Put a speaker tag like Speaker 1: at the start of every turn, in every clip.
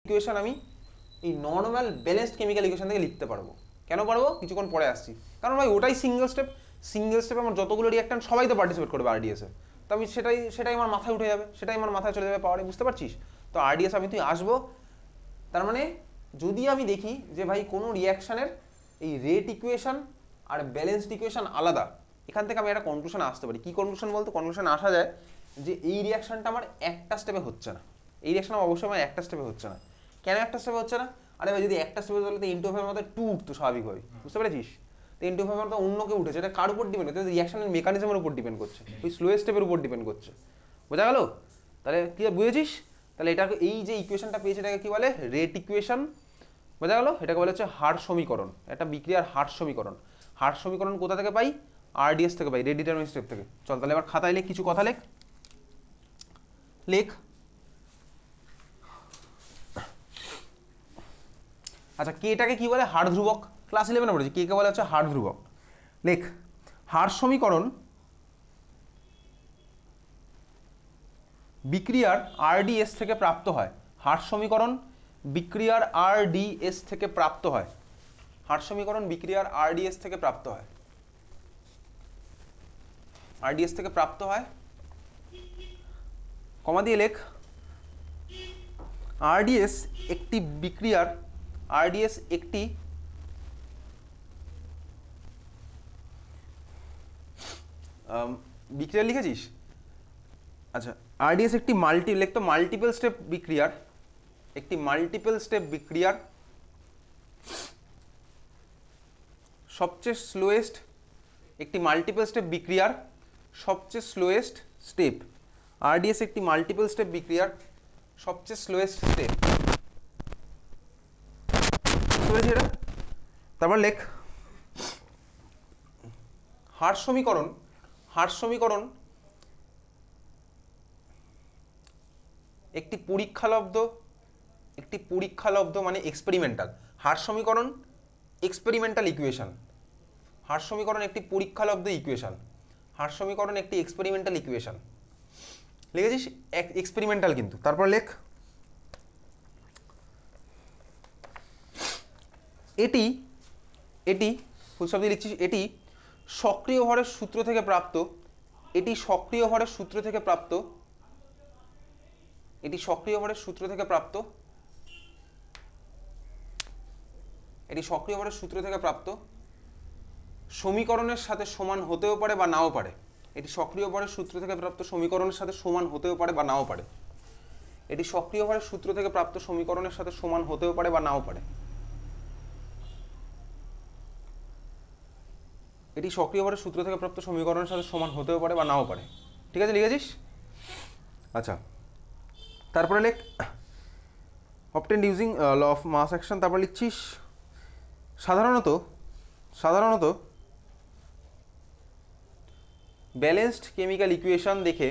Speaker 1: Equation আমি এই normal balanced chemical equation থেকে লিখতে পারবো। কেন পারবো কিছুক্ষণ পরে আসছি। কারণ ভাই ওটাই সিঙ্গেল স্টেপে আমার যতগুলো রিঅ্যাকট্যান্ট সবাই তো পার্টিসিপেট করবে আরডিএসে, তো আমি সেটাই আমার মাথায় উঠে যাবে, সেটাই আমার মাথায় চলে যাবে পাওয়ারে, বুঝতে পারছিস? তো আরডিএস আমি তুই আসবো, তার মানে যদি আমি দেখি যে ভাই কোনো রিঅ্যাকশনের এই রেট ইকুয়েশন আর ব্যালেন্সড ইকুয়েশন আলাদা, এখান থেকে আমি একটা কনক্লুশন আসতে পারি। কি কনক্লুশন বলতে? কনক্লুশন আসা যায় যে এই রিঅ্যাকশনটা আমার একটা স্টেপে হচ্ছে না, এই রিঅ্যাকশন অবশ্যই আমার একটা স্টেপে হচ্ছে না। কেন একটা স্টেপে হচ্ছে না? আরে ভাই যদি একটা স্টেপে হলে তো ইনটু ফাইভের মধ্যে টু উঠতো স্বাভাবিকভাবে, বুঝতে পেরেছিস? তো ইনটু ফাইভের মধ্যে অন্য কেউ উঠেছে, এটা কার উপর ডিপেন্ড করছে? রিঅ্যাকশনের মেকানিজমের উপর ডিপেন্ড করছে, ওই স্লোয়েস্ট স্টেপের উপর ডিপেন্ড করছে। বোঝা গেল? তাহলে কি বুঝেছিস? তাহলে এটাকে এই যে ইকুয়েশনটা পেয়েছে এটাকে কি বলে? Rate equation. বোঝা গেল? এটাকে বলে হচ্ছে হার সমীকরণ, একটা বিক্রিয়ার হার সমীকরণ। হার সমীকরণ কোথা থেকে পাই? আরডিএস থেকে পাই, রেট ডিটারমিনেন্ট স্টেপ থেকে। চল তাহলে এবার খাতায় লেখ, কিছু কথা লেখ। লেখ। আচ্ছা, কে এটাকে কি বলে? হার ধ্রুবক। ক্লাস 11 পড়েছি, কে বলে হচ্ছে হার ধ্রুবক। লেখ, হার সমীকরণ বিক্রিয়ার আরডিএস থেকে প্রাপ্ত হয়। হার সমীকরণ বিক্রিয়ার আরডিএস থেকে প্রাপ্ত হয়। হার সমীকরণ বিক্রিয়ার আরডিএস থেকে প্রাপ্ত হয়, আরডিএস থেকে প্রাপ্ত হয়, কমা দিয়ে লেখ, আরডিএস একটি বিক্রিয়ার, আরডিএস একটি বিক্রিয়া লিখেছিস? আচ্ছা, আরডিএস একটি মাল্টিপল স্টেপ বিক্রিয়ার, একটি মাল্টিপল স্টেপ বিক্রিয়ার সবচেয়ে স্লোয়েস্ট, একটি মাল্টিপল স্টেপ বিক্রিয়ার সবচেয়ে স্লোয়েস্ট স্টেপ। আরডিএস একটি মাল্টিপল স্টেপ বিক্রিয়ার সবচেয়ে স্লোয়েস্ট স্টেপ। বুঝতে এটা? তারপর লেখ, হার সমীকরণ, হার সমীকরণ একটি পরীক্ষালব্ধ মানে এক্সপেরিমেন্টাল। হার সমীকরণ এক্সপেরিমেন্টাল ইকুয়েশন। হার সমীকরণ একটি পরীক্ষালব্ধ ইকুয়েশন। হার সমীকরণ একটি এক্সপেরিমেন্টাল ইকুয়েশন। লিখেছিস? এক্সপেরিমেন্টাল কিন্তু। তারপর লেখ, এটি এটি ফুল শব্দে লিখছিস, এটি সক্রিয় ভরের সূত্র থেকে প্রাপ্ত, এটি সক্রিয় ভরের সূত্র থেকে প্রাপ্ত, এটি সক্রিয় ভরের সূত্র থেকে প্রাপ্ত, এটি সক্রিয় ভরের সূত্র থেকে প্রাপ্ত সমীকরণের সাথে সমান হতেও পারে বা নাও পারে। এটি সক্রিয় ভরের সূত্র থেকে প্রাপ্ত সমীকরণের সাথে সমান হতেও পারে বা নাও পারে। এটি সক্রিয় ভরের সূত্র থেকে প্রাপ্ত সমীকরণের সাথে সমান হতেও পারে বা নাও পারে। এটি সক্রিয় ভরের সূত্র থেকে প্রাপ্ত সমীকরণের সাথে সমান হতেও পারে বা নাও পারে। ঠিক আছে, লিখেছিস? আচ্ছা, তারপরে লেখ, obtained using law of mass action. তারপর লিখছিস, সাধারণত ব্যালেন্সড কেমিক্যাল ইকুয়েশন দেখে,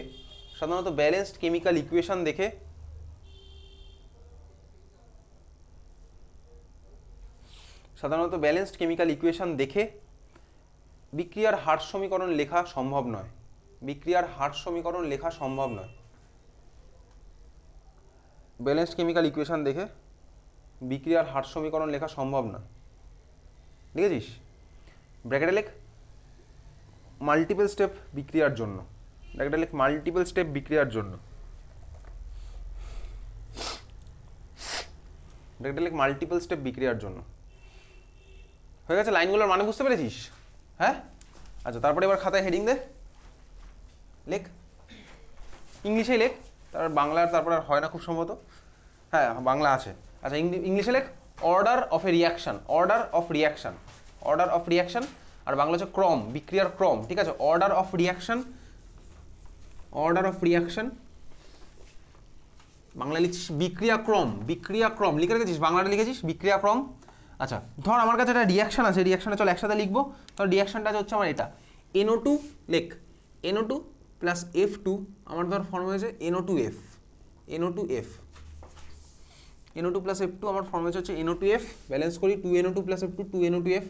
Speaker 1: সাধারণত ব্যালেন্সড কেমিক্যাল ইকুয়েশন দেখে সাধারণত ব্যালেন্সড কেমিক্যাল ইকুয়েশন দেখে বিক্রিয়ার হার সমীকরণ লেখা সম্ভব নয়। বিক্রিয়ার হার সমীকরণ লেখা সম্ভব নয়। ব্যালেন্সড কেমিক্যাল ইকুয়েশন দেখে বিক্রিয়ার হার সমীকরণ লেখা সম্ভব নয়। লিখেছিস? ব্র্যাকেটে লেখ মাল্টিপল স্টেপ বিক্রিয়ার জন্য, ব্র্যাকেটে লেখ মাল্টিপল স্টেপ বিক্রিয়ার জন্য, ব্র্যাকেটে লেখ মাল্টিপল স্টেপ বিক্রিয়ার জন্য। হয়ে গেছে? লাইনগুলোর মানে বুঝতে পেরেছিস? হ্যাঁ? আচ্ছা, তারপরে এবার খাতায় হেডিং দে, লেখ, ইংলিশেই লেখ, তারপর বাংলার তারপর আর হয় না খুব সম্ভবত। হ্যাঁ, বাংলা আছে। আচ্ছা, ইংলিশে লেখ order of a reaction, order of reaction, order of reaction. আর বাংলা হচ্ছে ক্রম, বিক্রিয়ার ক্রম। ঠিক আছে, order of reaction, order of reaction. Bangla লিখছিস বিক্রিয়াক্রম, বিক্রিয়াক্রম লিখে রেখেছিস, বাংলাটা লিখেছিস বিক্রিয়াক্রম। আচ্ছা, ধর আমার কাছে একটা রিয়াকশন আছে, রিয়াকশনে চল একসাথে লিখবো। ধর রিয়াকশনটা হচ্ছে আমার এটা, NO2 লেখ, NO2 প্লাস F2, আমার ধর ফর্ম হয়েছে NO2F, NO2F, NO2 plus F2 আমার ফর্ম হচ্ছে NO2F। ব্যালেন্স করি, 2NO2 প্লাস F2, 2NO2F।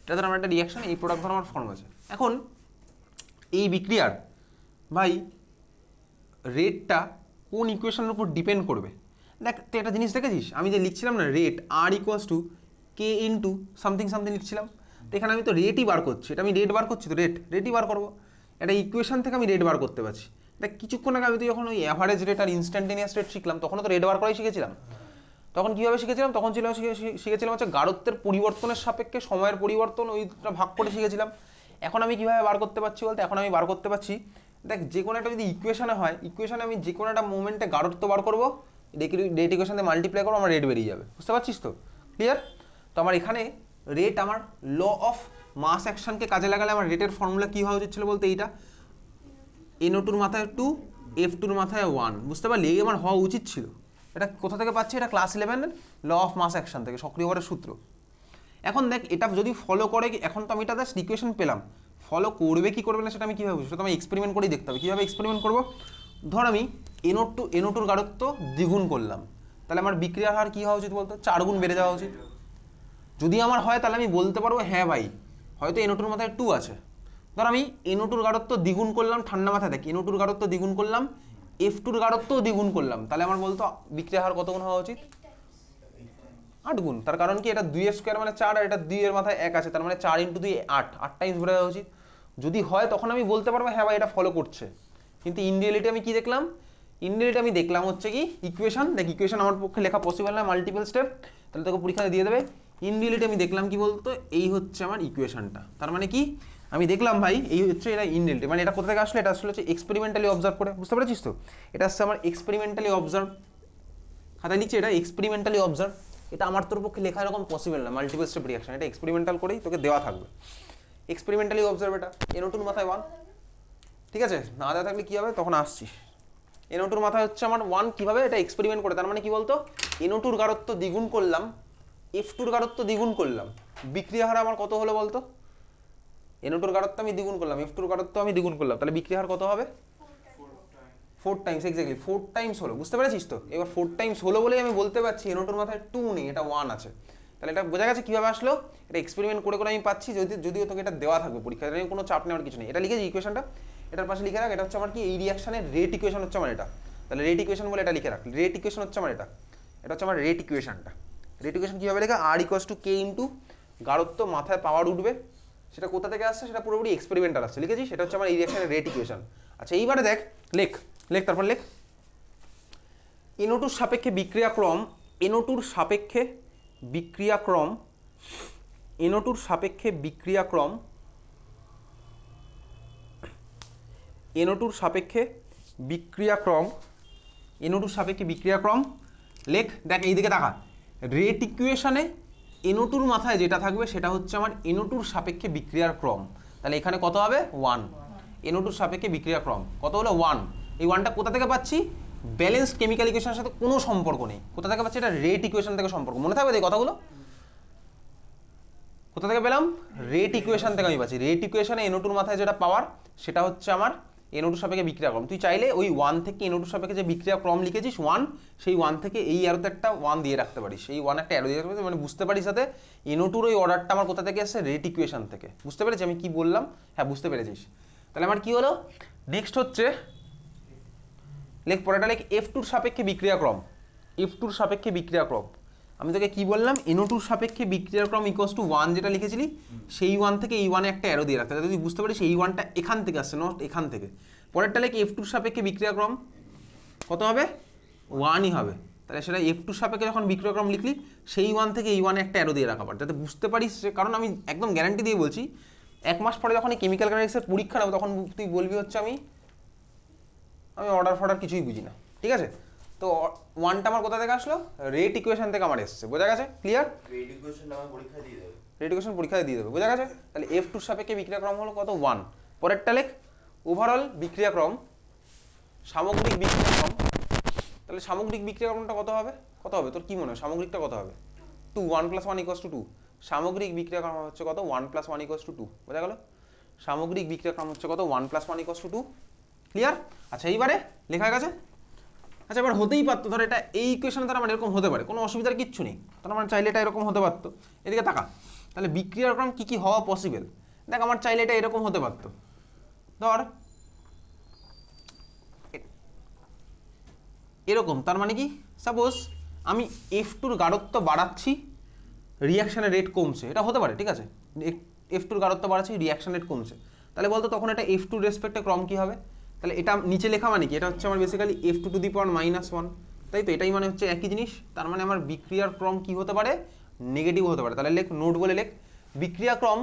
Speaker 1: এটা ধর আমার একটা রিয়াকশন, এই প্রোডাক্ট ধর আমার ফর্ম আছে। এখন এই বিক্রিয়ার ভাই রেটটা কোন ইকুয়েশনের উপর ডিপেন্ড করবে? দেখ তুই একটা জিনিস দেখেছিস, আমি যে লিখছিলাম না rate R equals to K into something something লিখছিলাম, তো এখানে আমি তো রেটই বার করছি, এটা আমি রেট বার করছি, তো রেটই বার করবো, একটা ইকুয়েশন থেকে আমি রেট বার করতে পারছি। দেখ কিছুক্ষণ আগে আমি তো যখন ওই অ্যাভারেজ রেট আর ইনস্ট্যান্টেনিয়াস রেট শিখলাম, তখন তো রেট বার করাই শিখেছিলাম। তখন কীভাবে শিখেছিলাম, তখন শিখেছিলাম হচ্ছে গাঢ়ত্বের পরিবর্তনের সাপেক্ষে সময়ের পরিবর্তন, ওইটা ভাগ করে শিখেছিলাম। এখন আমি কীভাবে বার করতে পারছি বলতে, এখন আমি বার করতে পারছি, দেখ যে কোনো একটা যদি ইকুয়েশনে হয়, ইকুয়েশনে আমি যে কোনো একটা মোমেন্টে গাঢ়ত্ব বার করবো, রেট ইকুয়েশন দিয়ে মাল্টিপ্লাই করবো, আমার রেট বেরিয়ে যাবে, বুঝতে পারছিস তো? ক্লিয়ার? তো আমার এখানে রেট, আমার ল অফ মাস অ্যাকশনকে কাজে লাগালে আমার রেটের ফর্মুলা কী হওয়া উচিত ছিল বলতে, এইটা NO2 মাথায় 2, F2 মাথায় 1, বুঝতে পারলি? এই আমার হওয়া উচিত ছিল। এটা কোথা থেকে পাচ্ছি? এটা class 11 law of mass action থেকে, সক্রিয় ভরের সূত্র। এখন দেখ এটা যদি ফলো করে, এখন তো আমি এটা জাস্ট ইকুয়েশন পেলাম, ফলো করবে কি করবে না সেটা আমি কীভাবে বুঝবো? সেটা আমি এক্সপেরিমেন্ট করেই দেখতে হবে। কীভাবে এক্সপেরিমেন্ট করবো? ধর আমি NO2 গাঢ়ত্ব দ্বিগুণ করলাম, তাহলে আমার বিক্রিয়ার হার কী হওয়া উচিত বলতো? 4 গুণ বেড়ে যাওয়া উচিত। যদি আমার হয় তাহলে আমি বলতে পারবো হ্যাঁ ভাই হয়তো NO2 মাথায় 2 আছে। ধর আমি NO2 গাঢ়ত্ব দ্বিগুণ করলাম, ঠান্ডা মাথায় দেখ NO2 গাঢ়ত্ব দ্বিগুণ করলাম, F2 গাঢ়ত্বও দ্বিগুণ করলাম, তাহলে আমার বলতো বিক্রিয়ার হার কত গুণ হওয়া উচিত? 8 গুণ। তার কারণ কি, এটা 2 এর স্কোয়ার মানে 4, আর এটা 2 এর মাথায় 1 আছে, তার মানে 4 × 2 8 টাইমস বেড়ে যাওয়া উচিত। যদি হয় তখন আমি বলতে পারবো হ্যাঁ ভাই এটা ফলো করছে। কিন্তু ইন রিয়েলিটি আমি কি দেখলাম? ইন রিয়েলিটি আমি দেখলাম হচ্ছে কি ইকুয়েশন, দেখ ইকুয়েশন আমার পক্ষে লেখা পসিবল না, মাল্টিপল স্টেপ, তাহলে তোকে পরীক্ষাতে দিয়ে দেবে। ইন রিয়েলিটি আমি দেখলাম কি বলতো, এই হচ্ছে আমার ইকুয়েশনটা, তার মানে কি আমি দেখলাম ভাই এই হচ্ছে এটা ইন রিয়েলিটি, মানে এটা কোথা থেকে আসলে, এটা আসলে হচ্ছে এক্সপেরিমেন্টালি অবজার্ভ করে, বুঝতে পেরেছিস তো? এটা হচ্ছে আমার এক্সপেরিমেন্টালি অবজার্ভ, খাতায় লিখছি এটা এক্সপেরিমেন্টালি অবজার্ভ। এটা আমার তোর পক্ষে লেখা এরকম পসিবল না, মাল্টিপল স্টেপ রিঅ্যাকশন, এটা এক্সপেরিমেন্টাল করেই তোকে দেওয়া থাকবে। এক্সপেরিমেন্টালি অবজার্ভ, এটা NO2 মাথায় 1, ঠিক আছে? না দেওয়া থাকলে কী হবে তখন আসছি। NO2 মাথায় হচ্ছে আমার 1, কীভাবে? এটা এক্সপেরিমেন্ট করে, তার মানে কি বলতো, NO2 গাঢ়ত্ব দ্বিগুণ করলাম, F2 গাঢ়ত্ব দ্বিগুণ করলাম, বিক্রিয়া হার আমার কত হলো বলতো? NO2 গাঢ়ত্ব আমি দ্বিগুণ করলাম, F2 গাঢ়ত্ব আমি দ্বিগুণ করলাম, তাহলে বিক্রিয়া হার কত হবে? 4 টাইমস, এক্স্যাক্টলি 4 টাইমস হলো, বুঝতে পেরেছিস তো? এবার 4 টাইমস হলো বলেই আমি বলতে পারছি NO2 মাথায় 2 নেই, এটা 1 আছে। তাহলে এটা বোঝা গেছে কীভাবে আসলো? এটা এক্সপেরিমেন্ট করে করে আমি পাচ্ছি, যদিও তোকে এটা দেওয়া থাকবে পরীক্ষায়, কোনো চাপ নেওয়ার কিছু নেই। এটা লিখেছি ইকুয়েশনটা, এটার পাশে লিখে রাখ, এটা হচ্ছে আমার কি এই রিঅ্যাকশনের রেট ইকুয়েশন হচ্ছে আমার এটা, তাহলে রেট ইকুয়েশন বলে এটা লিখে রাখ, রেট ইকুয়েশন হচ্ছে আমার এটা, এটা হচ্ছে আমার রেট ইকুয়েশনটা। রেট ইকুয়েশন কীভাবে লেখা? R = K × গাঢ়ত্ব মাথায় পাওয়ার উঠবে, সেটা কোথা থেকে আসছে? সেটা পুরোপুরি এক্সপেরিমেন্টাল আসছে, লিখেছি? সেটা হচ্ছে আমার এই রিঅ্যাকশনের রেট ইকুয়েশন। আচ্ছা এইবারে দেখ, লেখ তারপর লেখ NO2 সাপেক্ষে বিক্রিয়াক্রম, NO2 সাপেক্ষে বিক্রিয়াক্রম, NO2 সাপেক্ষে বিক্রিয়াক্রম, NO2 সাপেক্ষে বিক্রিয়াক্রম, NO2 সাপেক্ষে বিক্রিয়াক্রম লেখ। দেখ এইদিকে তাকা, রেট ইকুয়েশনে NO2 মাথায় যেটা থাকবে সেটা হচ্ছে আমার NO2 সাপেক্ষে বিক্রিয়ার ক্রম, তাহলে এখানে কত হবে? 1। NO2 সাপেক্ষে বিক্রিয়াক্রম কত হলো? 1। এই 1টা কোথা থেকে পাচ্ছি? ব্যালেন্সড কেমিক্যাল ইকুয়েশনের সাথে কোনো সম্পর্ক নেই। কোথা থেকে পাচ্ছি? এটা রেট ইকুয়েশন থেকে সম্পর্ক, মনে থাকবে এই কথাগুলো? কোথা থেকে পেলাম? রেট ইকুয়েশন থেকে আমি পাচ্ছি। রেট ইকুয়েশনে NO2 মাথায় যেটা পাওয়ার সেটা হচ্ছে আমার NO2 সাপেক্ষে বিক্রিয়াক্রম। তুই চাইলে ওই 1 থেকে NO2 সাপেক্ষে যে বিক্রিয়াক্রম লিখেছিস 1, সেই 1 থেকে এই অ্যারোতে একটা 1 দিয়ে রাখতে পারিস, এই 1 একটা অ্যারো দিয়ে রাখতে পারিস, মানে বুঝতে পারিস যাতে NO2 ওই অর্ডারটা আমার কোথা থেকে আসছে? রেট ইকুয়েশন থেকে। বুঝতে পেরেছিস আমি কি বললাম? হ্যাঁ বুঝতে পেরেছিস। তাহলে আমার কি হলো? নেক্সট হচ্ছে লেখ পরেরটা লেখ F2 সাপেক্ষে বিক্রিয়াক্রম, F2 সাপেক্ষে বিক্রিয়াক্রম। আমি তোকে কি বললাম? NO2 সাপেক্ষে বিক্রিয়াক্রম = 1 যেটা লিখেছিলি, সেই 1 থেকে এই 1 একটা অ্যারো দিয়ে রাখতে, যাতে তুই বুঝতে পারিস এই 1টা এখান থেকে আসছে, নট এখান থেকে। পরেরটা লেখ F2 সাপেক্ষে বিক্রিয়াক্রম কত হবে? 1ই হবে। তাহলে সেটা F2 সাপেক্ষে যখন বিক্রিয়াক্রম লিখলি, সেই 1 থেকে এই 1 একটা অ্যারো দিয়ে রাখা পার, যাতে বুঝতে পারিস। কারণ আমি একদম গ্যারান্টি দিয়ে বলছি, 1 মাস পরে যখন এই কেমিক্যাল কাইনেটিক্সের পরীক্ষা নেবো, তখন তুই বলবি হচ্ছে আমি অর্ডার কিছুই বুঝি না, ঠিক আছে? তো 1টা আমার কোথা থেকে আসলো? রেট ইকুয়েশন থেকে আমার এসেছে, বোঝা গেছে? ক্লিয়ার?
Speaker 2: রেট ইকুয়েশন আমার পরীক্ষায় দিয়ে দেবে,
Speaker 1: রেট ইকুয়েশন পরীক্ষায় দিয়ে দেবে, বোঝা গেছে? তাহলে F2 সাপেক্ষে বিক্রিয়াক্রম হলো কত? 1। পরেরটা লেখ ওভারঅল বিক্রিয়াক্রম, সামগ্রিক বিক্রিয়াক্রম। তাহলে সামগ্রিক বিক্রিয়াক্রমটা কত হবে? তোর কি মনে হয় সামগ্রিকটা কত হবে? 2, 1 + 1 = 2। সামগ্রিক বিক্রিয়াক্রম হচ্ছে কত? 1 + 1 = 2, বোঝা গেল? সামগ্রিক বিক্রিয়াক্রম হচ্ছে কত? 1 + 1 = 2। ক্লিয়ার? আচ্ছা এইবারে লেখা হয়ে গেছে। আচ্ছা এবার হতেই পারতো, ধর এটা এই ইকুয়েশনে তার মানে এরকম হতে পারে, কোনো অসুবিধার কিচ্ছু নেই, তার মানে চাইলে এটা এরকম হতে পারতো। এদিকে তাকা, তাহলে বিক্রিয়াক্রম কি কি হওয়া পসিবল? দেখ আমার চাইলে এটা এরকম হতে পারতো, ধর এরকম, তার মানে কি সাপোজ আমি F2 এর গাঢ়ত্ব বাড়াচ্ছি, রিয়াকশনের রেট কমছে, এটা হতে পারে, ঠিক আছে, F2 এর গাঢ়ত্ব বাড়াচ্ছি, রিয়াকশন রেট কমছে, তাহলে বলতো তখন এটা F2 রেসপেক্টে ক্রম কি হবে? তাহলে এটা নিচে লেখা মানে কি, এটা হচ্ছে আমার basically F2 two the power -1, তাই তো, এটাই মানে হচ্ছে একই জিনিস। তার মানে আমার বিক্রিয়ার ক্রম কি হতে পারে? নেগেটিভ হতে পারে। তাহলে লেখ, নোট বলে লেখ, বিক্রিয়াক্রম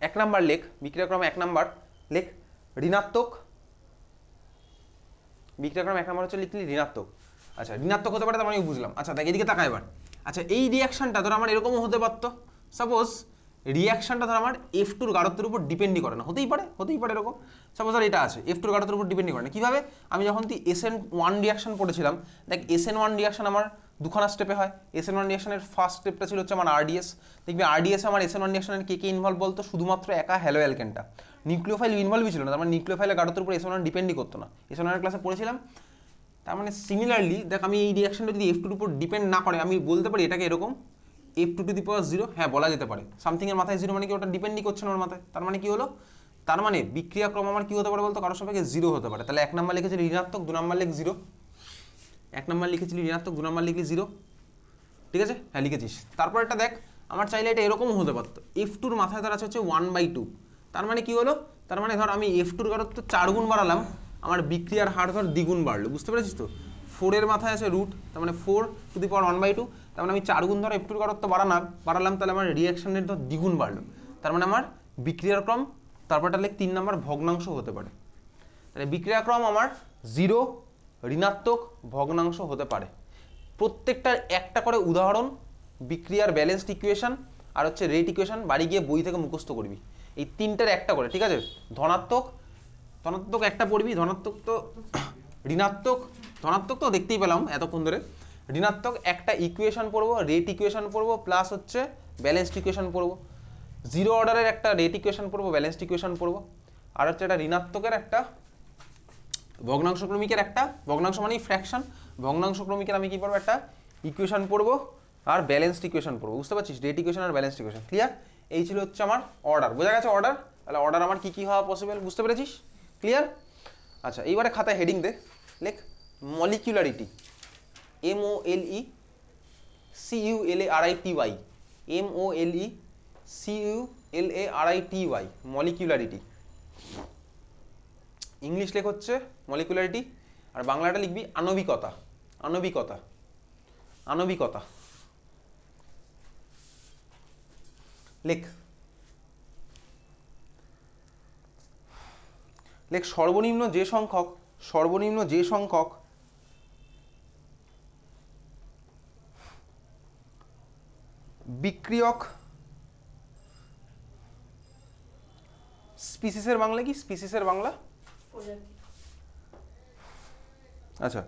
Speaker 1: এক নাম্বার লেখ, বিক্রিয়াক্রম এক নাম্বার লেখ ঋণাত্মক, বিক্রিয়াক্রম এক নাম্বার হচ্ছে লিখলি ঋণাত্মক। আচ্ছা, ঋণাত্মক হতে পারে, তার মানে আমি বুঝলাম। আচ্ছা দেখ এদিকে তাকা এবার। আচ্ছা এই রিয়াকশনটা ধর আমার এরকমও হতে পারতো, সাপোজ রিয়াকশনটা ধর আমার F2 এর গাঢ়ত্বের উপর ডিপেন্ডই করে না, হতেই পারে এরকম। সাপোজ ধর এটা আছে, F2 এর গাঢ়ত্বের উপর ডিপেন্ডই করে না। কিভাবে? আমি যখন তুই SN1 রিয়াকশন পড়েছিলাম, দেখ SN1 রিয়াকশন আমার দুখানা স্টেপে হয়। SN1 রিয়াকশনের ফার্স্ট স্টেপটা ছিল হচ্ছে আমার RDS। দেখবি RDS আমার SN1 রিয়াকশনের কে ইনভলভ বলতো? শুধুমাত্র একা হ্যালো অ্যালকেনটা, নিউক্লিওফাইল ইনভলভই ছিল না, তার মানে নিউক্লিওফাইলের গাঢ়ত্বের উপর SN1 ডিপেন্ডই করতো না। SN1 এর ক্লাসে পড়েছিলাম। তার মানে সিমিলারলি দেখ, আমি এই রিয়াকশনটা যদি F2 এর উপর ডিপেন্ড না করে, আমি বলতে পারি এটাকে এরকম F2 টু দি পাওয়ার 0, হ্যাঁ বলা যেতে পারে। সামথিং এর মাথায় 0 মানে কি, ওটা ডিপেন্ডই করছে না ওর মাথায়, তার মানে কি হলো? তার মানে বিক্রিয়াক্রম আমার কি হতে পারে বলতো? কারোর সাপেক্ষে 0 হতে পারে। তাহলে এক নাম্বার লিখেছিলি ঋণাত্মক, 2 নাম্বার লিখ 0, এক নাম্বার লিখেছিলি ঋণাত্মক, 2 নাম্বার লিখলি 0, ঠিক আছে, হ্যাঁ লিখেছিস। তারপর এটা দেখ, আমার চাইলে এটা এরকমও হতে পারতো, F2 এর মাথায় তার আছে হচ্ছে 1/2, তার মানে কি হলো? তার মানে ধর আমি F2 এর গাঢ়ত্ব 4 গুণ বাড়ালাম, আমার বিক্রিয়ার হার ধর দ্বিগুণ বাড়লো, বুঝতে পেরেছিস তো? 4 এর মাথায় আছে রুট, তার মানে 4 টু দি পাওয়ার 1/2, তার মানে আমি 4 গুণ ধর F2 এর গাঢ়ত্ব বাড়ালাম, তাহলে আমার রিয়াকশনের ধর দ্বিগুণ বাড়লো, তার মানে আমার বিক্রিয়ার ক্রম, তারপরটা লেখ 3 নাম্বার ভগ্নাংশ হতে পারে। তাহলে বিক্রিয়াক্রম আমার 0, ঋণাত্মক, ভগ্নাংশ হতে পারে। প্রত্যেকটার একটা করে উদাহরণ, বিক্রিয়ার ব্যালেন্সড ইকুয়েশন আর হচ্ছে রেট ইকুয়েশন বাড়ি গিয়ে বই থেকে মুখস্থ করবি, এই তিনটার একটা করে, ঠিক আছে? ধনাত্মক একটা পড়বি, ধনাত্মক তো দেখতেই পেলাম এতক্ষণ ধরে। ঋণাত্মক একটা ইকুয়েশন পড়বো, রেট ইকুয়েশন পড়বো, প্লাস হচ্ছে ব্যালেন্সড ইকুয়েশন পড়বো, 0 অর্ডারের একটা রেট ইকুয়েশন পড়বো, ব্যালেন্সড ইকুয়েশন পড়বো, আর হচ্ছে একটা ঋণাত্মকের একটা ভগ্নাংশ ক্রমিকের একটা, ভগ্নাংশ মানেই ফ্র্যাকশন, ভগ্নাংশ ক্রমিকের আমি কি পড়বো? একটা ইকুয়েশন পড়বো আর ব্যালেন্সড ইকুয়েশন পড়বো, বুঝতে পারছিস? রেট ইকুয়েশন আর ব্যালেন্সড ইকুয়েশন, ক্লিয়ার? এই ছিল হচ্ছে আমার অর্ডার, বোঝা গেছে অর্ডার? তাহলে অর্ডার আমার কি কি হওয়া পসিবল, বুঝতে পেরেছিস? ক্লিয়ার? আচ্ছা এইবারে খাতায় হেডিং দে, লেখ মলিকুলারিটি, MOLECULARITY, MOLECULARITY, মলিকুলারিটি। ইংলিশ লেখ হচ্ছে মলিকুলারিটি, আর বাংলাটা লিখবি আণবিকতা, লেখ সর্বনিম্ন যে সংখ্যক বিক্রিয়ক স্পিসিসের বাংলা কি? স্পিসিসের বাংলা আচ্ছা,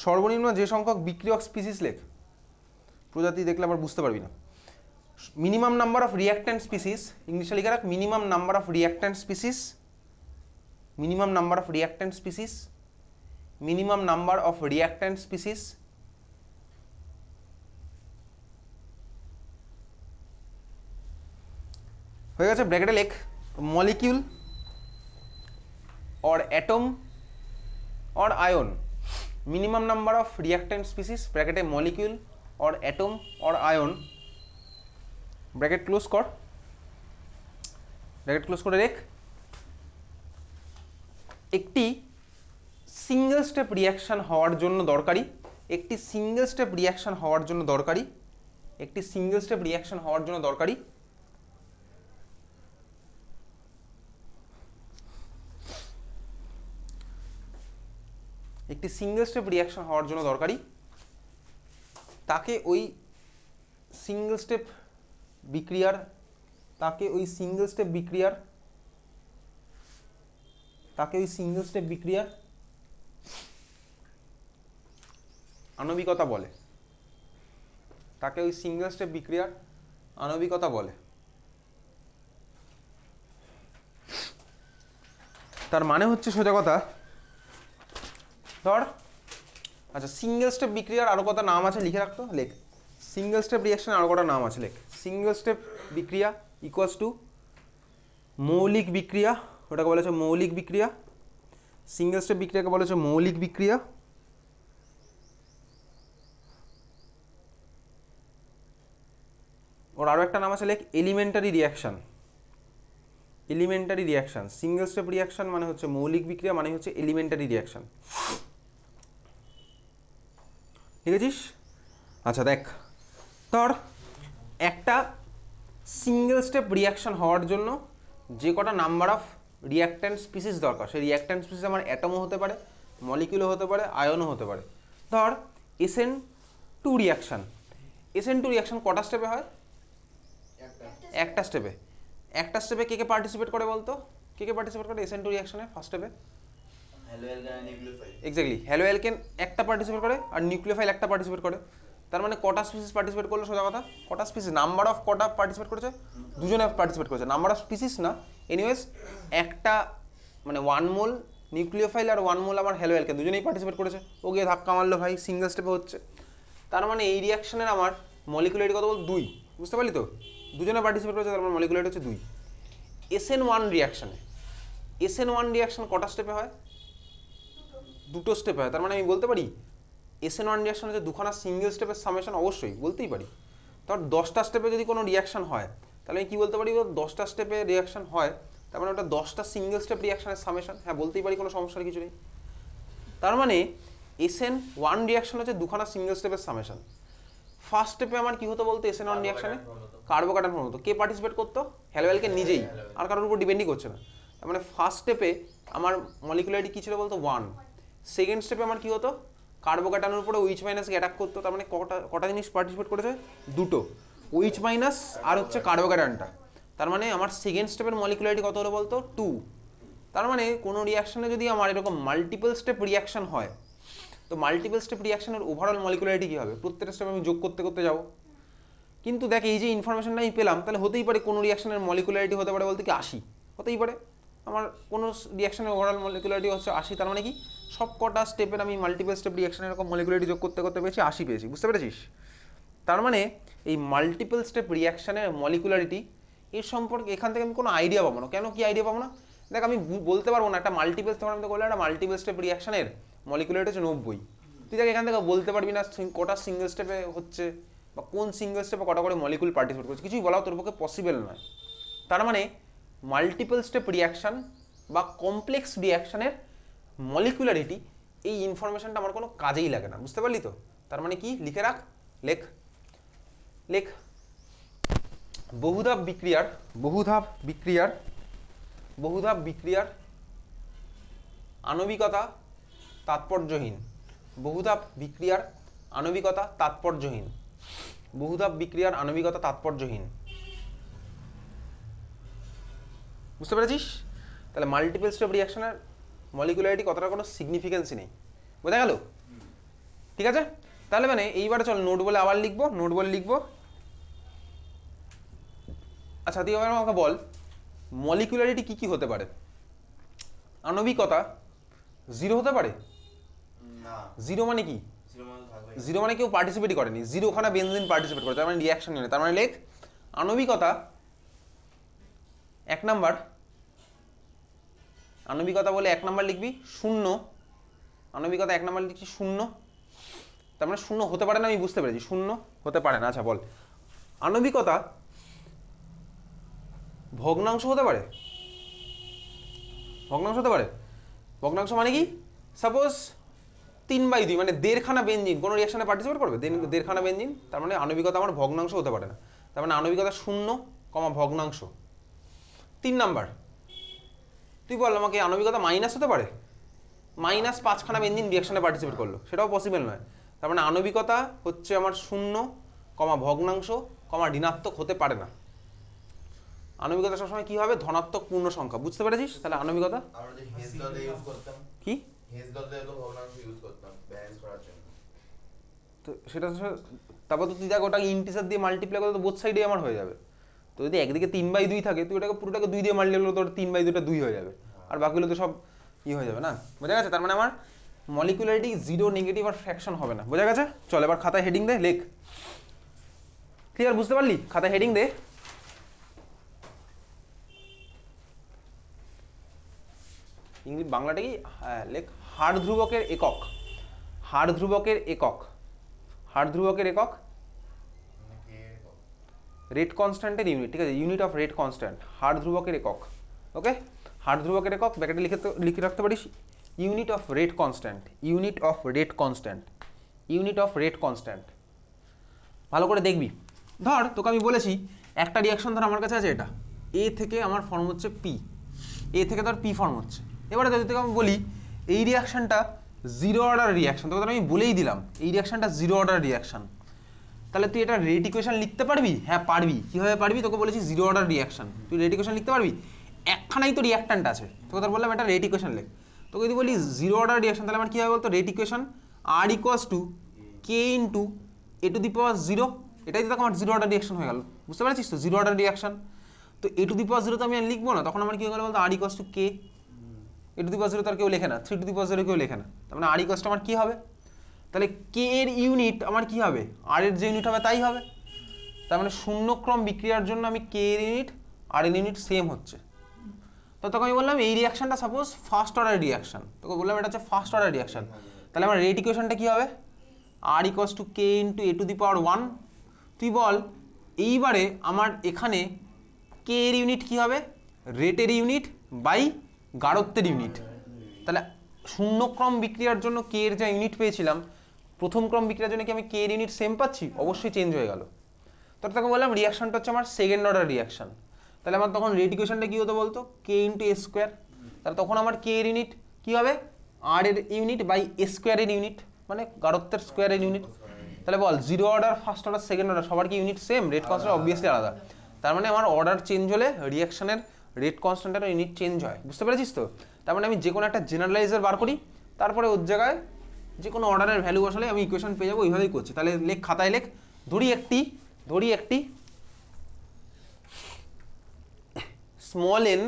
Speaker 1: সর্বনিম্ন যে সংখ্যক বিক্রিয়ক স্পিসিস লেখ, প্রজাতি দেখলে আবার বুঝতে পারবি না। Minimum number of reactant species, ইংলিশে লিখে রাখ minimum number of reactant species, minimum number of reactant species, minimum number of reactant species, হয়ে গেছে। ব্র্যাকেটে লেখ molecule or atom or ion, minimum number of reactant species, ব্র্যাকেটে molecule or atom or ion, bracket close কর, bracket close করে রেখ। একটি single step reaction হওয়ার জন্য দরকারি, একটি সিঙ্গেল স্টেপ রিয়াকশন হওয়ার জন্য দরকারি, একটি সিঙ্গেল স্টেপ রিয়াকশন হওয়ার জন্য দরকারি একটি সিঙ্গেল স্টেপ রিয়াকশন হওয়ার জন্য দরকারি, তাকে ওই সিঙ্গেল স্টেপ বিক্রিয়ার আণবিকতা বলে, তাকে ওই সিঙ্গেল স্টেপ বিক্রিয়ার আণবিকতা বলে। তার মানে হচ্ছে সোজা কথা, ধর আচ্ছা সিঙ্গেল স্টেপ বিক্রিয়ার আরো কত নাম আছে লিখে রাখতো, লেখ সিঙ্গেল স্টেপ রিয়াকশন আরো কটা নাম আছে, লেখ সিঙ্গেল স্টেপ বিক্রিয়া ইকুয়ালস টু মৌলিক বিক্রিয়া, ওটাকে বলা হচ্ছে মৌলিক বিক্রিয়া, সিঙ্গেল স্টেপ বিক্রিয়াকে বলা হচ্ছে মৌলিক বিক্রিয়া। ওর আরও একটা নাম আছে লেখ elementary reaction. Elementary reaction, single step reaction মানে হচ্ছে মৌলিক বিক্রিয়া, মানে হচ্ছে এলিমেন্টারি রিয়াকশন। ঠিক আছিস? আচ্ছা দেখ, তোর একটা সিঙ্গেল স্টেপ রিয়াকশন হওয়ার জন্য যে কটা নাম্বার অফ রিয়াক্ট্যান্ট স্পিসিস দরকার, সেই রিয়াক্ট্যান্ট স্পিসিস আমার অ্যাটমও হতে পারে, মলিকিউলও হতে পারে, আয়নও হতে পারে। ধর SN2 রিয়াকশন, SN2 রিয়াকশন কটা স্টেপে হয়? একটা স্টেপে। একটা স্টেপে কে কে পার্টিসিপেট করে বলতো? কে কে পার্টিসিপেট করে SN2 রিয়াকশনে ফার্স্ট স্টেপে?
Speaker 2: হ্যালো অ্যালকেন আর নিউক্লিওফাইল।
Speaker 1: এক্স্যাক্টলি, হ্যালো অ্যালকেন একটা পার্টিসিপেট করে আর নিউক্লিওফাইল একটা পার্টিসিপেট করে। তার মানে কটা স্পিসিস পার্টিসিপেট করলো? সোজা কথা, কটা স্পিসিস, নাম্বার অফ কটা পার্টিসিপেট করেছে? দুজনে পার্টিসিপেট করেছে, নাম্বার অফ স্পিসিস না। এনিওয়েজ একটা মানে 1 মোল নিউক্লিওফাইল আর 1 মোল আমার হ্যালো অ্যালকেন, দুজনেই পার্টিসিপেট করেছে। ও গিয়ে ধাক্কা মারলো ভাই, সিঙ্গেল স্টেপে হচ্ছে। তার মানে এই রিয়াকশনের আমার মলিকুলারিটি কত বল? 2। বুঝতে পারলি তো? দুজনে পার্টিসিপেট করেছে, তার মানে মলিকুলারিটি হচ্ছে 2। SN1 রিয়াকশনে, SN1 রিয়াকশন কটা স্টেপে হয়? দুটো স্টেপে হয়। তার মানে আমি বলতে পারি SN1 রিয়াকশন হচ্ছে দুখানা সিঙ্গেল স্টেপের সামেশন, অবশ্যই বলতেই পারি। তার 10টা স্টেপে যদি কোনো রিয়াকশন হয়, তাহলে আমি কি বলতে পারি? 10টা স্টেপে রিয়াকশন হয়, তার মানে ওটা 10টা সিঙ্গেল স্টেপ রিয়াকশনের সামেশন। হ্যাঁ বলতেই পারি, কোনো সমস্যার কিছু নেই। তার মানে SN1 রিয়াকশন হচ্ছে দুখানা সিঙ্গেল স্টেপের সামেশন। ফার্স্ট স্টেপে আমার কি হতো বলতো? SN1 রিয়াকশনে কার্বোকাটায়ন ফর্ম হতো। কে পার্টিসিপেট করতো? হ্যালো অ্যালকেন নিজেই, আর কারোর উপর ডিপেন্ডই করছে না। তার মানে ফার্স্ট স্টেপে আমার মলিকুলারিটি কি ছিল বলতো? 1। সেকেন্ড স্টেপে আমার কি হতো? কার্বোকাটায়নের উপরে OH মাইনাসকে অ্যাটাক করতো। তার মানে কটা কটা জিনিস পার্টিসিপেট করেছে? দুটো, OH মাইনাস আর হচ্ছে কার্বোকাটায়নটা। তার মানে আমার সেকেন্ড স্টেপের মলিকুলারিটি কত হলো বলতো? 2। তার মানে কোনো রিয়াকশনে যদি আমার এরকম মাল্টিপল স্টেপ রিয়াকশন হয়, তো মাল্টিপল স্টেপ রিয়াকশনের ওভারঅল মলিকুলারিটি কী হবে? প্রত্যেকটা স্টেপে আমি যোগ করতে করতে যাবো। কিন্তু দেখ, এই যে ইনফরমেশনটা আমি পেলাম, তাহলে হতেই পারে কোনো রিয়াকশনের মলিকুলারিটি হতে পারে বলতে কি 80, হতেই পারে। আমার কোনো রিয়াকশনের ওভারঅল মলিকুলারিটি হচ্ছে 80। তার মানে কি সব কটা স্টেপের আমি মাল্টিপল স্টেপ রিয়াকশনের এরকম মলিকুলারিটি যোগ করতে করতে পেয়েছি 80 পেয়েছি। বুঝতে পেরেছিস? তার মানে এই মাল্টিপল স্টেপ রিয়াকশনের মলিকুলারিটি এর সম্পর্কে এখান থেকে আমি কোনো আইডিয়া পাবো না। কেন? কি আইডিয়া পাবো না? দেখ, আমি বলতে পারবো না একটা মাল্টিপল, তখন আমি তো বললাম একটা মাল্টিপল স্টেপ রিয়াকশনের মলিকুলারিটি হচ্ছে 90। তুই দেখ এখান থেকে বলতে পারবি না কটা সিঙ্গেল স্টেপে হচ্ছে বা কোন সিঙ্গেল স্টেপে কটা করে মলিকুল পার্টিসিপেট করছে, কিছুই বলাও তোর পক্ষে পসিবল নয়। তার মানে মাল্টিপল স্টেপ রিয়াকশন বা কমপ্লেক্স রিয়াকশনের মলিকুলারিটি, এই ইনফরমেশনটা আমার কোনো কাজেই লাগে না। বুঝতে পারলি তো? তার মানে কি? লিখে রাখ, লেখ লেখ বহুধাপ বিক্রিয়ার আণবিকতা তাৎপর্যহীন। বহুধাপ বিক্রিয়ার আণবিকতা তাৎপর্যহীন। বহুধাপ বিক্রিয়ার আণবিকতা তাৎপর্যহীন। বুঝতে পেরেছিস? তাহলে মাল্টিপল স্টেপ রিয়াকশনের মলিকুলারিটি কতটা কোনো সিগনিফিকেন্সই নেই। বোঝা গেল? ঠিক আছে, তাহলে মানে এইবারে চল নোট বলে আবার লিখবো, নোট বলে লিখবো। আচ্ছা তুই এবার আমাকে বল, মলিকুলারিটি কি কি হতে পারে? আণবিকতা 0 হতে পারে?
Speaker 2: না।
Speaker 1: 0 মানে কি? 0 মানে কেউ পার্টিসিপেটই করেনি, 0 খানা বেনজিন পার্টিসিপেট করে, তার মানে রিয়াকশন নেই। তার মানে লেখ আণবিকতা 1 নাম্বার, আণবিকতা বলে 1 নাম্বার লিখবি 0। আণবিকতা 1 নাম্বার লিখছি 0। তার মানে 0 হতে পারে না, আমি বুঝতে পেরেছি 0 হতে পারে না। আচ্ছা বল, আণবিকতা ভগ্নাংশ হতে পারে? ভগ্নাংশ হতে পারে? ভগ্নাংশ মানে কি? সাপোজ 3/2 মানে 1.5 খানা বেনজিন কোনো রিয়াকশনে পার্টিসিপেট করবে, 1.5 খানা বেনজিন, তার মানে আণবিকতা আমার ভগ্নাংশ হতে পারে না। তার মানে আণবিকতা 0, ভগ্নাংশ। 3 নাম্বার, তুই বল আমাকে আণবিকতা মাইনাস হতে পারে? -5 খানা বেনজিন রিয়াকশনে পার্টিসিপেট করলো, সেটাও পসিবল নয়। তার মানে আণবিকতা হচ্ছে আমার 0, ভগ্নাংশ, ঋণাত্মক হতে পারে না। আণবিকতা সবসময় কি হবে? ধনাত্মক পূর্ণ সংখ্যা। বুঝতে পেরেছিস? তাহলে আণবিকতা
Speaker 2: আমরা যে হেজ দলে ইউজ করতাম,
Speaker 1: কি?
Speaker 2: হেজ দলে তো ভগ্নাংশ ইউজ করতাম ব্যালেন্স করার জন্য।
Speaker 1: তো সেটা তারপর তো তুই দেখ ওটাকে ইন্টিজার দিয়ে মাল্টিপ্লাই করলে তো বোথ সাইডে আমার হয়ে যাবে। তো যদি একদিকে 3/2 থাকে, তুই ওটাকে পুরোটাকে 2 দিয়ে মাল্টিপ্লাই করলে তোর 3/2টা 2 হয়ে যাবে, আর বাকিগুলো তো সব হয়ে যাবে না। বোঝা গেছে? তার মানে আমার মলিকুলারিটি 0, নেগেটিভ আর ফ্র্যাকশন হবে না। বোঝা গেছে? চল এবার খাতায় হেডিং দে, লেখ। ক্লিয়ার? বুঝতে পারলি? খাতায় হেডিং দে। ইংলিশ বাংলাটা কি লেখ হার ধ্রুবকের একক, হার ধ্রুবকের একক, হার ধ্রুবকের একক
Speaker 2: মানে কে একক?
Speaker 1: রেট কনস্ট্যান্টের ইউনিট, ঠিক আছে, ইউনিট অফ রেট কনস্ট্যান্ট, হার ধ্রুবকের একক। ওকে, হার ধ্রুবকের একক ব্র্যাকেটে লিখে রাখতে পারিস unit of rate constant, unit of rate constant, unit of rate constant. ভালো করে দেখবি, ধর তোকে আমি বলেছি একটা রিয়াকশন ধর আমার কাছে আছে এটা, এ থেকে আমার ফর্ম হচ্ছে পি, এ থেকে ধর পি ফর্ম হচ্ছে। এবারে যদি তোকে আমি বলি এই রিয়াকশনটা জিরো অর্ডার রিয়াকশন, তোকে আমি বলেই দিলাম এই রিয়াকশনটা জিরো অর্ডার রিয়াকশন, তাহলে তুই এটা রেট ইকুয়েশন লিখতে পারবি? হ্যাঁ পারবি। কিভাবে পারবি? তোকে বলেছি জিরো অর্ডার রিয়াকশন, তুই রেট ইকুয়েশন লিখতে পারবি? একখানাই তো রিয়াক্ট্যান্ট আছে, তোকে ধর বললাম এটা রেট ইকুয়েশন লেখ, তোকে যদি বলি জিরো অর্ডার রিয়াকশন তাহলে আমার কী হবে বলতো, rate equation R equals to K into A to the power zero, এটাই তো আমার জিরো অর্ডার রিয়াকশন হয়ে গেল, বুঝতে পারছিস তো, জিরো অর্ডার রিয়াকশন। তো এ টু দি পাওয়ার জিরো তো আমি আর লিখবো না, তখন আমার কী হয়ে গেলো বলতো, R equals to K, A to the power zero তো আর কেউ লেখে না, three to the power zero কেউ লেখে না, তার মানে আর ইকুয়ালস আমার কী হবে, তাহলে কে এর ইউনিট আমার কী হবে, আর এর যে ইউনিট হবে তাই হবে, তার মানে শূন্যক্রম বিক্রিয়ার জন্য আমি কে এর ইউনিট আর এর ইউনিট সেম হচ্ছে। তো তোকে আমি বললাম এই রিয়াকশনটা সাপোজ ফার্স্ট অর্ডার রিয়াকশন, তোকে বললাম এটা হচ্ছে ফার্স্ট অর্ডার রিয়াকশন, তাহলে আমার রেট ইকুয়েশনটা কী হবে, R equals to K into A to the power one. তুই বল এইবারে আমার এখানে কে এর ইউনিট কী হবে, রেটের ইউনিট বাই গাঢ়ত্বের ইউনিট, তাহলে শূন্যক্রম বিক্রিয়ার জন্য কে এর যা ইউনিট পেয়েছিলাম প্রথম ক্রম বিক্রিয়ার জন্য কি আমি কে এর ইউনিট সেম পাচ্ছি? অবশ্যই চেঞ্জ হয়ে গেল। তো তোকে বললাম রিয়াকশনটা হচ্ছে আমার সেকেন্ড অর্ডার রিয়াকশন, তাহলে আমার তখন রেট ইকুয়েশনটা কী হতো বলতো, কে ইন্টু এ স্কোয়ার, তাহলে তখন আমার কে এর ইউনিট কী হবে, আর এর ইউনিট বাই এ স্কোয়ারের ইউনিট, মানে গাঢ়ত্বের স্কোয়ারের ইউনিট। তাহলে বল zero order first order second order সবার কি unit same, rate constant obviously আলাদা, তার মানে আমার অর্ডার চেঞ্জ হলে রিয়াকশনের রেট কনস্ট্যান্টের ইউনিট চেঞ্জ হয়, বুঝতে পেরেছিস তো। তার মানে আমি যে কোনো একটা জেনারেলাইজার বার করি, তারপরে ওর জায়গায় যে কোনো অর্ডারের ভ্যালু বসালে আমি ইকুয়েশন পেয়ে যাবো, ওইভাবেই করছি। তাহলে লেখ, খাতায় লেখ, ধরি একটি স্মল এন,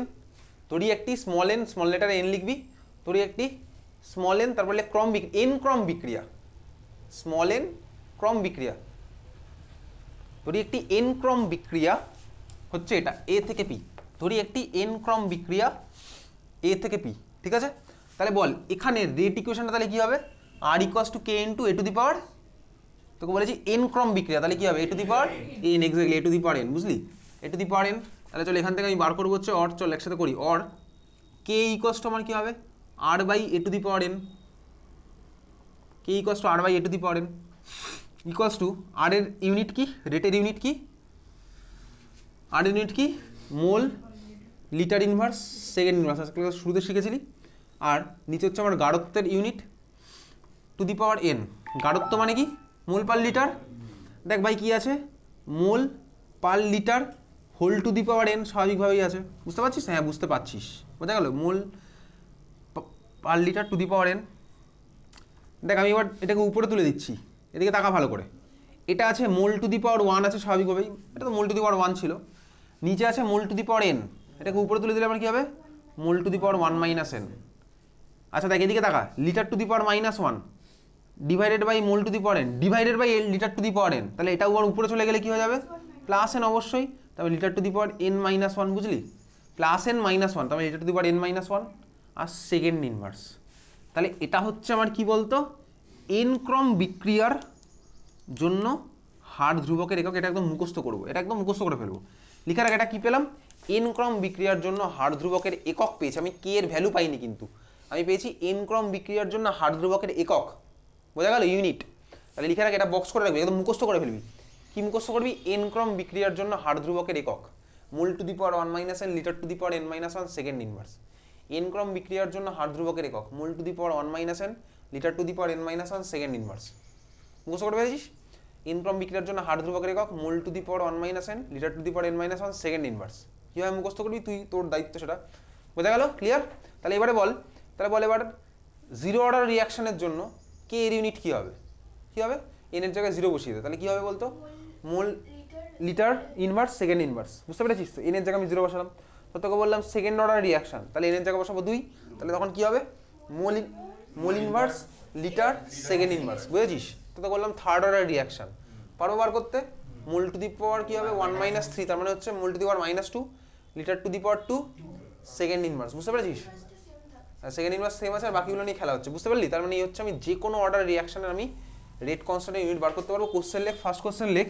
Speaker 1: ধরি একটি small N, small letter N লিখবি, ধরি একটি স্মল এন, তারপরে ক্রম এন ক্রম বিক্রিয়া, স্মল এন ক্রম বিক্রিয়া, ধরি একটি এন ক্রম বিক্রিয়া হচ্ছে এটা এ থেকে পি, ধরি একটি এন ক্রম বিক্রিয়া এ থেকে পি, ঠিক আছে। তাহলে বল এখানে রেট ইকুয়েশনটা তাহলে কি হবে, R equals to K into A to the power, তোকে বলেছি এন ক্রম বিক্রিয়া, তাহলে কি হবে A to the power N, exactly A to the power N, বুঝলি, A to the power N. তাহলে চল এখান থেকে আমি বার করবো হচ্ছে অর, চল একসাথে করি, অর কে ইকুয়ালস টু আমার কি হবে R by A to the power N, K equals to R by A to the power N equals to R এর ইউনিট কি, রেটের ইউনিট কি, আর ইউনিট কি mole litre inverse second inverse, আজকে শুরুতে শিখেছিলি। আর নিচে হচ্ছে আমার গাঢ়ত্বের unit to the power N, গাঢ়ত্ব মানে কি মোল পার লিটার, দেখ ভাই কি আছে mole per litre whole to the power N, স্বাভাবিকভাবেই আছে, বুঝতে পারছিস, হ্যাঁ বুঝতে পারছিস, বোঝা গেল, mole per litre to the power N. দেখ আমি এবার এটাকে উপরে তুলে দিচ্ছি, এদিকে তাকা ভালো করে, এটা আছে মোল টু দি পাওয়ার ওয়ান আছে স্বাভাবিকভাবেই, এটা তো মোল টু দি পাওয়ার ওয়ান ছিল, নিচে আছে মোল টু দি পাওয়ার এন, এটাকে উপরে তুলে দিলে আমার কি হবে mole to the power one minus N. আচ্ছা দেখ এদিকে তাকা, litre to the power minus one divided by mole to the power N divided by litre to the power N, তাহলে এটা উপরে চলে গেলে কি হয়ে যাবে প্লাস এন, অবশ্যই, তবে litre to the power N minus one, বুঝলি, প্লাস এন মাইনাস ওয়ান, তবে litre to the power N minus one আর সেকেন্ড ইনভার্স। তাহলে এটা হচ্ছে আমার কি বলতো এন ক্রম বিক্রিয়ার জন্য হার ধ্রুবকের একক, এটা একদম মুখস্থ করবো, এটা একদম মুখস্থ করে ফেলবো, লিখে রাখ এটা কি পেলাম, এন ক্রম বিক্রিয়ার জন্য হার ধ্রুবকের একক পেয়েছি, আমি কে এর ভ্যালু পাইনি কিন্তু আমি পেয়েছি এন ক্রম বিক্রিয়ার জন্য হার ধ্রুবকের একক, বোঝা গেল, ইউনিট। তাহলে লিখে রাখ, এটা বক্স করে রাখবি, একদম মুখস্থ করে ফেলবি। কি মুখস্থ করবি, এন ক্রম বিক্রিয়ার জন্য হার ধ্রুবকের একক mole to the power one minus N litre to the power N minus one second inverse, N ক্রম বিক্রিয়ার জন্য হার ধ্রুবকের একক mole to the power one minus N litre to the power N minus one second inverse, মুখস্থ করে পেয়েছিস। N ক্রম বিক্রিয়ার জন্য হার ধ্রুবকের একক mole to the power one minus N litre to the power N minus one second inverse, কীভাবে মুখস্থ করবি তুই, তোর দায়িত্ব সেটা, বোঝা গেল, ক্লিয়ার। তাহলে এবারে বল, এবার জিরো অর্ডার রিয়াকশনের জন্য কে এর ইউনিট কী হবে, কী হবে এন এর জায়গায় জিরো বসিয়ে দেয়, তাহলে কী হবে বলতো মোল লিটার ইনভার্স সেকেন্ড ইনভার্স, বুঝতে পেরেছিস তো, এন এর জায়গায় আমি জিরো বসালাম, তো তোকে বললাম সেকেন্ড অর্ডার রিয়াকশন, তাহলে এন এর জায়গায় বসাবো দুই, তাহলে তখন কী হবে মোল ইনভার্স লিটার সেকেন্ড ইনভার্স, বুঝেছিস। তো বললাম থার্ড অর্ডার রিয়াকশন, পারবো বার করতে, মোল টু দি পাওয়ার কী হবে ওয়ান মাইনাস থ্রি, তার মানে হচ্ছে mole to the power minus two litre to the power two second inverse, বুঝতে পেরেছিস, সেকেন্ড ইনভার্স সেম আছে আর বাকিগুলো নিয়ে খেলা হচ্ছে, বুঝতে পারলি? তার মানে এই হচ্ছে আমি যে কোনো অর্ডার রিয়াকশনের আমি রেট কনস্ট্যান্টের ইউনিট বার করতে পারবো। কোশ্চেন লেখ, ফার্স্ট কোশ্চেন লেখ,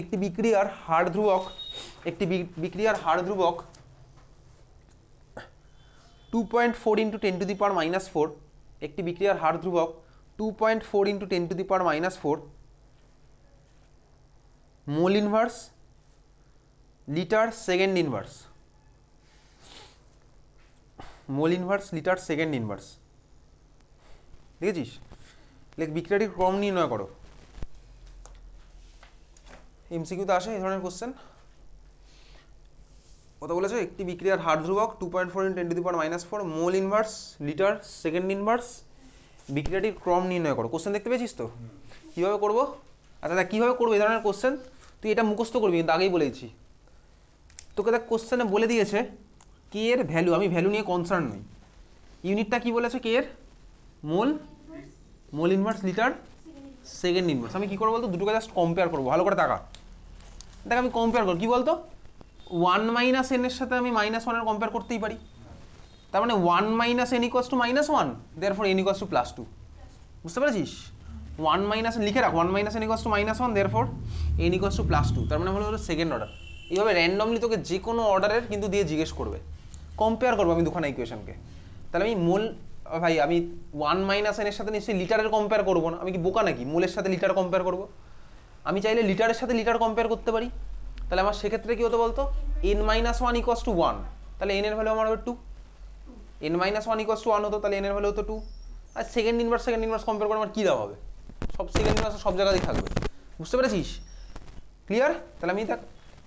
Speaker 1: একটি বিক্রিয়ার হার ধ্রুবক, একটি বিক্রিয়ার হার ধ্রুবক 2.4 ইন্টু 10⁻⁻4, একটি বিক্রিয়ার হার ধ্রুবক 2.4 into 10⁻⁻4 mole inverse litre second inverse, মোল ইনভার্স লিটার সেকেন্ড ইনভার্স। দেখেছিস? লেখ বিক্রিয়াটির ক্রম নির্ণয় করো। এমসিকিউতে আসে এই ধরনের কোশ্চেন। কথা বলেছে একটি বিক্রিয়ার হার ধ্রুবক 2.4 into 10⁻⁻4 mole inverse litre second inverse, বিক্রিয়াটির ক্রম নির্ণয় করো। কোশ্চেন দেখতে পেয়েছিস তো? কীভাবে করবো? আচ্ছা দেখ কীভাবে করবো এই ধরনের কোশ্চেন, তুই এটা মুখস্থ করবি কিন্তু আগেই বলেছি তোকে। দেখ কোশ্চেনে বলে দিয়েছে কে এর ভ্যালু, আমি ভ্যালু নিয়ে কনসার্ন নই। ইউনিটটা কি বলেছে কে এর? Mole, mole inverse litre second inverse. আমি কি করবো বলতো, দুটোকে জাস্ট কম্পেয়ার করবো। ভালো করে টাকা দেখ, আমি কম্পেয়ার করবো কি বলতো, 1 - n এর সাথে আমি -1 এর কম্পেয়ার করতেই পারি। তার মানে 1 - n = -1, therefore n = +2। বুঝতে পেরেছিস? 1 - লিখে রাখ, 1 - n = -1, therefore n = +2। তার মানে হলো সেকেন্ড অর্ডার। এইভাবে র্যান্ডমলি তোকে যে কোনো অর্ডারের কিন্তু দিয়ে জিজ্ঞেস করবে, কম্পেয়ার করবো আমি দুখানা ইকুয়েশনকে। তাহলে আমি মোল, ভাই আমি 1 - n এর সাথে নিশ্চয়ই লিটারের কম্পেয়ার করবো না, আমি কি বোকা নাকি? মোলের সাথে লিটার কম্পেয়ার করবো? আমি চাইলে লিটারের সাথে লিটার কম্পেয়ার করতে পারি। তাহলে আমার সেক্ষেত্রে কি হতো বলতো, n - 1 = 1, তাহলে n এর ভ্যালু আমার হবে 2। n - 1 = 1 হতো, তাহলে n এর ভ্যালু হতো 2। আর সেকেন্ড ইনভার্স কম্পেয়ার করে আমার কী লাভ হবে? সব সেকেন্ড ইনভার্স সব জায়গাতেই থাকবে। বুঝতে পেরেছিস? ক্লিয়ার? তাহলে আমি দেখ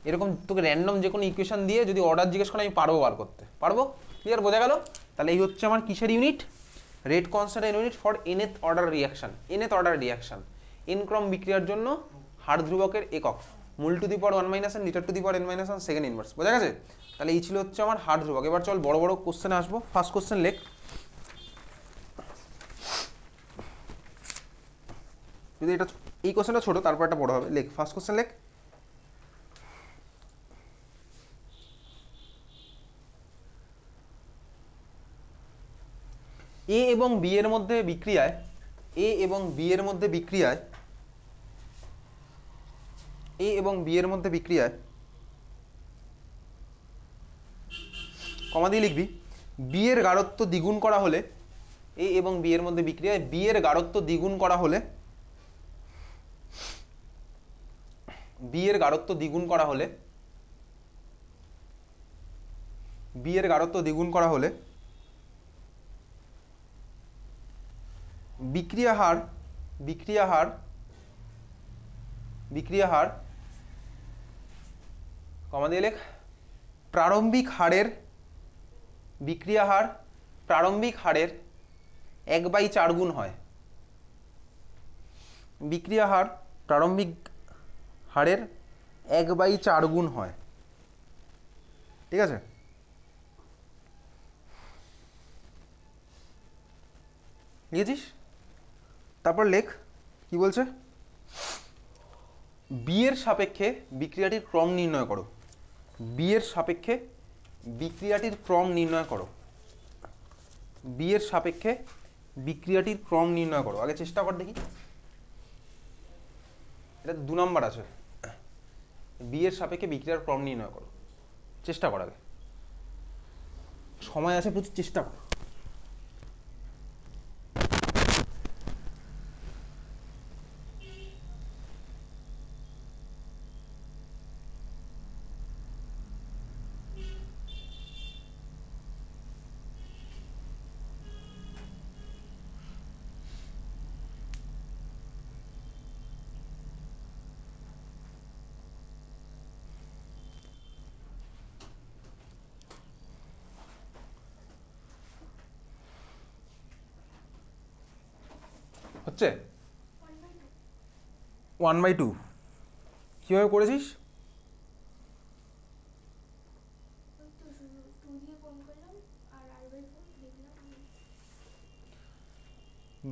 Speaker 1: এরকম তোকে র্যান্ডম যে কোনো ইকুয়েশন দিয়ে যদি অর্ডার জিজ্ঞেস করে আমি পারবো বার করতে পারবো। ক্লিয়ার? বোঝা গেল? তাহলে এই হচ্ছে আমার কিসের ইউনিট? রেট কনস্ট্যান্টের unit for nth order reaction. nth order reaction n ক্রম বিক্রিয়ার জন্য হার ধ্রুবকের একক mole to the power 1 - n litre to the power n - 1 second inverse. বোঝা গেছে? তাহলে এই ছিল হচ্ছে আমার হার ধ্রুবক। এবার চল বড় বড় কোশ্চেনে আসবো। ফার্স্ট কোশ্চেন লেখ, যদি এটা এই কোশ্চেনটা ছোট তারপর একটা বড় হবে। লেখ ফার্স্ট কোশ্চেন লেখ, এ এবং বি এর মধ্যে বিক্রিয়ায়, এ এবং বি এর মধ্যে বিক্রিয়ায়, এ এবং বি এর মধ্যে বিক্রিয়ায় কমা দিয়ে লিখবি বি এর গাঢ়ত্ব দ্বিগুণ করা হলে, এ এবং বি এর মধ্যে বিক্রিয়ায় বি এর গাঢ়ত্ব দ্বিগুণ করা হলে, বি এর গাঢ়ত্ব দ্বিগুণ করা হলে, বি এর গাঢ়ত্ব দ্বিগুণ করা হলে বিক্রিয়া হার, বিক্রিয়া হার, বিক্রিয়া হার কমা দিয়ে লেখ প্রারম্ভিক হারের, বিক্রিয়া হার প্রারম্ভিক হারের 1/4 গুণ হয়। বিক্রিয়া হার প্রারম্ভিক হারের 1/4 গুণ হয়। ঠিক আছে? লিখেছিস? তারপর লেখ কি বলছে, বি এর সাপেক্ষে বিক্রিয়াটির ক্রম নির্ণয় করো। বি এর সাপেক্ষে বিক্রিয়াটির ক্রম নির্ণয় করো। বি এর সাপেক্ষে বিক্রিয়াটির ক্রম নির্ণয় করো। আগে চেষ্টা কর দেখি, এটা 2 নম্বর আছে। বি এর সাপেক্ষে বিক্রিয়ার ক্রম নির্ণয় করো, চেষ্টা কর, আগে সময় আছে প্রচুর, চেষ্টা কর। হচ্ছে 1/2 কিভাবে করেছিস?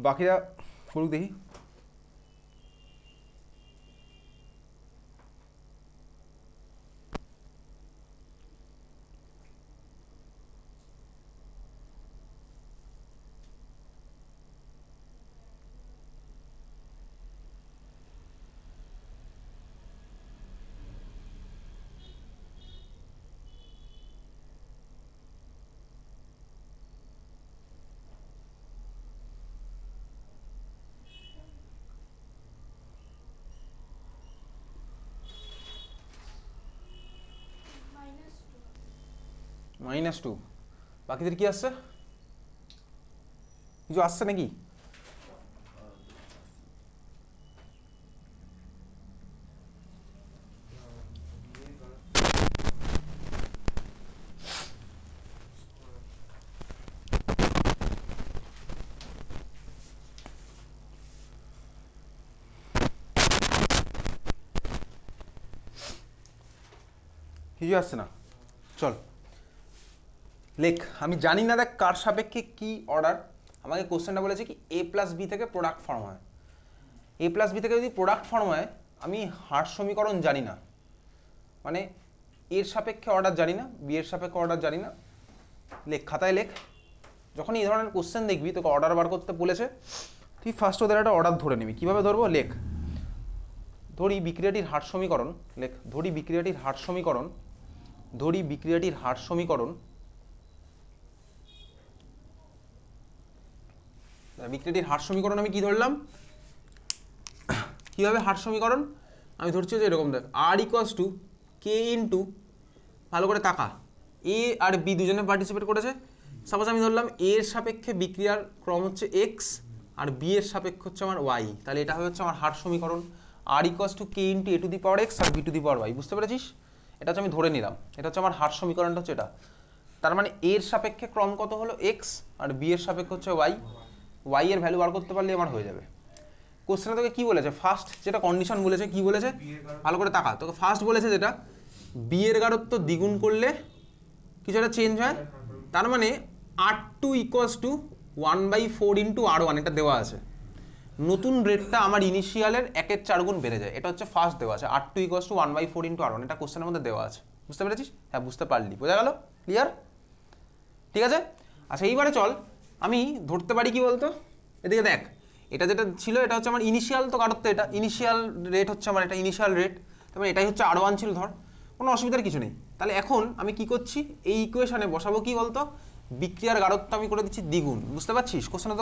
Speaker 1: বাকিরা করুক দেখি। -2। বাকিদের কি আসছে? কিছু আসছে নাকি? কিছু আসছে না, চল লেখ। আমি জানি না দেখ কার সাপেক্ষে কি অর্ডার। আমাকে কোশ্চেনটা বলেছে কি a প্লাস বি থেকে প্রোডাক্ট ফর্ম হয়। a প্লাস বি থেকে যদি প্রোডাক্ট ফর্ম হয়, আমি হার সমীকরণ জানি না, মানে এর সাপেক্ষে অর্ডার জানি না, বি এর সাপেক্ষে অর্ডার জানি না। লেখ, খাতায় লেখ। যখন এই ধরনের কোশ্চেন দেখবি তোকে অর্ডার বার করতে বলেছে, তুই ফার্স্ট ওদের একটা অর্ডার ধরে নিবি। কিভাবে ধরবো? লেখ, ধরি বিক্রিয়াটির হার সমীকরণ। লেখ, ধরি বিক্রিয়াটির হার সমীকরণ, ধরি বিক্রিয়াটির হার সমীকরণ, বিক্রিয়াটির হার সমীকরণ আমি কি ধরলাম? কিভাবে হার সমীকরণ? আমি ধরছি যে এরকম, দেখ আর ইকুয়ালস টু কে ইন্টু, ভালো করে তাকা, এ আর বি দুজনে পার্টিসিপেট করেছে। সাপোজ আমি ধরলাম এ এর সাপেক্ষে বিক্রিয়ার ক্রম হচ্ছে এক্স আর বি এর সাপেক্ষে হচ্ছে আমার ওয়াই, তাহলে এটা হচ্ছে আমার হার সমীকরণ। R equals to K into A to the power X আর B to the power Y. বুঝতে পেরেছিস? এটা হচ্ছে আমি ধরে নিলাম, এটা হচ্ছে আমার হার সমীকরণটা হচ্ছে এটা। তার মানে এর সাপেক্ষে ক্রম কত হলো? এক্স, আর বি এর সাপেক্ষে হচ্ছে ওয়াই। ওয়াই এর ভ্যালু বার করতে পারলে আমার হয়ে যাবে। কোশ্চেনে তোকে কি বলেছে? ফার্স্ট যেটা কন্ডিশন বলেছে, কি বলেছে ভালো করে তাকা। তোকে ফার্স্ট বলেছে যেটা, বি এর গাঢ়ত্ব দ্বিগুণ করলে কিছু একটা চেঞ্জ হয়। তার মানে R2 equals to 1/4 into R1, এটা দেওয়া আছে। নতুন রেটটা আমার ইনিশিয়ালের 1/4 গুণ বেড়ে যায়, এটা হচ্ছে ফার্স্ট দেওয়া আছে। R2 equals to 1/4 into R1, এটা কোশ্চেনের মধ্যে দেওয়া আছে। বুঝতে পেরেছিস? হ্যাঁ, বুঝতে পারলি, বোঝা গেল? ক্লিয়ার? ঠিক আছে। আচ্ছা, এইবারে চল আমি ধরতে পারি কি বলতো, এদিকে দেখ, এটা যেটা ছিল এটা হচ্ছে আমার ইনিশিয়াল তো গাঢ়ত্ব, এটা ইনিশিয়াল রেট হচ্ছে আমার, এটা ইনিশিয়াল রেট। তারপরে এটাই হচ্ছে R1 ছিল ধর, কোনো অসুবিধার কিছু নেই। তাহলে এখন আমি কি করছি, এই ইকুয়েশনে বসাবো কি বলতো, বিক্রিয়ার গাঢ়ত্ব আমি করে দিচ্ছি দ্বিগুণ। বুঝতে পারছিস? কোশ্চেনে তো